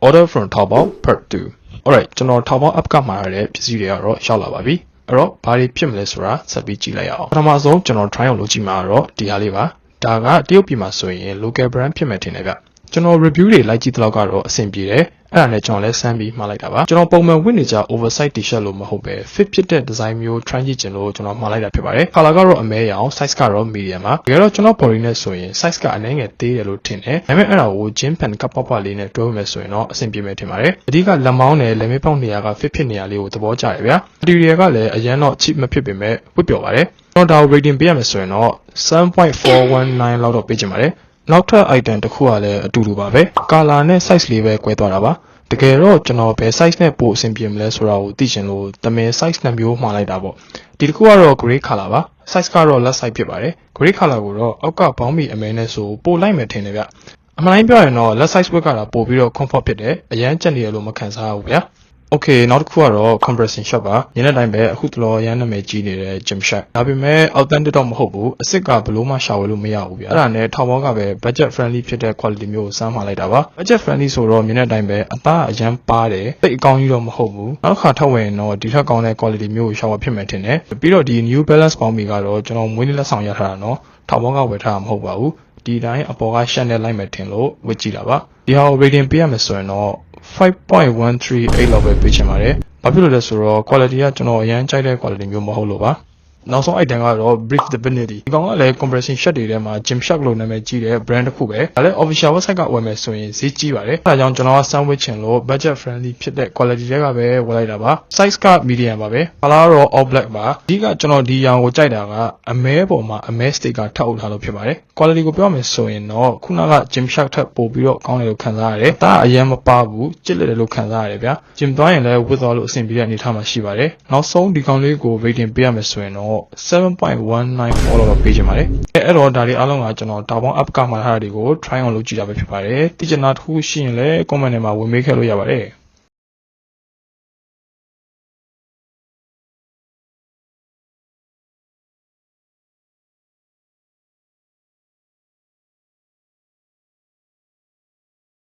Order from Taobao Part 2 Alright ကျွန်တော် Taobao app ကမှာရတဲ့ပစ္စည်းတွေကတော့ရောက်လာပါပြီအဲ့တော့ဘာတွေဖြစ်မလဲဆိုတာဆက်ပြီးကြည့်လိုက်အောင်ပထမဆုံးကျွန်တော် try အောင်လုပ်ကြည့်မှာတော့ဒီဟာလေးပါဒါကတရုတ်ပြည်မှာဆိုရင် local brand ဖြစ်မယ်ထင်တယ်ဗျကျွန်တော် review တွေလိုက်ကြည့်တော့ကတော့အဆင်ပြေတယ်အဲ့ဒါနဲ့ကျွန်တော်လည်းစမ်းပြီးမှားလိုက်တာပါကျွန်တော်ပုံမှန်ဝတ်နေကြ oversize t-shirt လို့မဟုတ်ပဲ fit ဖြစ်တဲ့ design မျိုး try ကြည့်ချင်လို့ကျွန်တော်မှားလိုက်တာဖြစ်ပါတယ် color ကတော့အမဲရောင် size ကတော့ medium ပါတကယ်တော့ကျွန်တော် body နဲ့ဆိုရင် size ကအနည်းငယ်သေးတယ်လို့ထင်တယ်ဒါပေမဲ့အဲ့ဒါကို jean pant ကပ်ပလေးနဲ့တွဲမယ်ဆိုရင်တော့အဆင်ပြေမယ်ထင်ပါတယ်အဓိကလက်မောင်းနဲ့လက်မေးပေါက်နေရာက fit ဖြစ်နေရလေးကိုသဘောကျတယ်ဗျာ material ကလည်းအရင်တော့ cheap မဖြစ်ပေမဲ့ဝတ်ပျော်ပါတယ်ကျွန်တော်ဒါကို rating ပေးရမယ်ဆိုရင်တော့ 7.419 လောက်တော့ပေးချင်ပါတယ်နောက်ထပ် item တစ်ခုကလည်းအတူတူပါပဲ color နဲ့ size လေးပဲကွဲသွားတာပါတကယ်တော့ကျွန်တော်ဘယ် size နဲ့ပို့အဆင်ပြေမလဲဆိုတာကိုသိချင်လို့တမင် size နှစ်မျိုးမှားလိုက်တာပေါ့ဒီတစ်ခုကတော့ gray color ပါ size ကတော့ left side ဖြစ်ပါတယ် gray color ကိုတော့အောက်ကဘောင်းမီအမဲနဲ့ဆိုပို့လိုက်မယ်ထင်တယ်ဗျအမှန်တိုင်းပြောရင်တော့ left side ဝတ်ကတာပို့ပြီးတော့ comfort ဖြစ်တယ်အရန်ကျက်နေရလို့မခံစားရဘူးဗျာOkay နောက်တစ်ခုကတော့ compression shot ပါညနေတိုင်းပဲအခုတလောရမ်းနာမည်ကြီးနေတဲ့ gym shot ဒါပေမဲ့ authentic တော့မဟုတ်ဘူးအစ်စ်ကဘလို့မှရှာဝယ်လို့မရဘူးဗျအဲ့ဒါနဲ့ထောင်ပေါင်းကပဲ budget friendly ဖြစ်တဲ့ quality မျိုးကိုစမ်းမှာလိုက်တာပါ budget friendly ဆိုတော့ညနေတိုင်းပဲအသားအရန်ပါတယ်တိတ်အကောင်းကြီးတော့မဟုတ်ဘူးနောက်ခါထပ်ဝင်တော့ဒီထက်ကောင်းတဲ့ quality မျိုးကိုရှာဝယ်ဖြစ်မယ်ထင်တယ်ပြီးတော့ဒီ new balance ပေါင်းမီကတော့ကျွန်တော်မွေးနေ့လက်ဆောင်ရထားတာနော်ထောင်ပေါင်းကဝယ်ထားတာမဟုတ်ပါဘူးဒီတိုင်းအပေါ်ကရှက်နဲ့လိုက်မယ်ထင်လို့ဝတ်ကြည့်တာပါဒီဟာကို rating ပေးရမယ်ဆိုရင်တော့5.138လောက်ပဲပေးချင်ပါတယ်။ဘာဖြစ်လို့လဲဆိုတော့ quality ကကျွန်တော်အရင်ကြိုက်တဲ့ quality မျိုးမဟုတ်လို့ပါ။နောက်ဆုံး item ကတော့ Brief Divinity ဒီကောင်ကလည်း compression shirt တွေထဲမှာ Gym Shark လို့နာမည်ကြီးတဲ့ brand တစ်ခုပဲ။ဒါလည်း official website ကဝယ်မယ်ဆိုရင်ဈေးကြီးပါတယ်။အဲဒါကြောင့်ကျွန်တော်က sandwich ချင်လို့ budget friendly ဖြစ်တဲ့ quality တွေကပဲဝယ်လိုက်တာပါ။ size က medium ပါပဲ။ color ကတော့ all black ပါ။အဓိကကျွန်တော်ဒီရောင်ကိုကြိုက်တာကအမဲပေါ်မှာအမဲ sticker ထပ်အုပ်ထားလို့ဖြစ်ပါတယ်။ quality ကိုပြောမယ်ဆိုရင်တော့ခုနက Gym Shark ထပ်ပို့ပြီးတော့ကောင်းတယ်လို့ခံစားရတယ်။ဒါအရင်မပါဘူး။ကြစ်လက်တယ်လို့ခံစားရတယ်ဗျာ။ Gym သွားရင်လည်းဝတ်သွားလို့အဆင်ပြေတဲ့အနေအထားမှာရှိပါတယ်။နောက်ဆုံးဒီကောင်လေးကို rating ပေးရမယ်ဆိုရင်တော့7.194လောက်ပေးချင်ပါတယ်အဲ့တော့ဒါတွေအားလုံးကကျွန်တော် Taobao app ကမှာထားတာတွေကို try အောင်လုပ်ကြည့်တာပဲဖြစ်ပါတယ်သိချင်တာတစ်ခုရှိရင်လည်း comment ထဲမှာဝင်မေးခဲ့လို့ရပါတယ်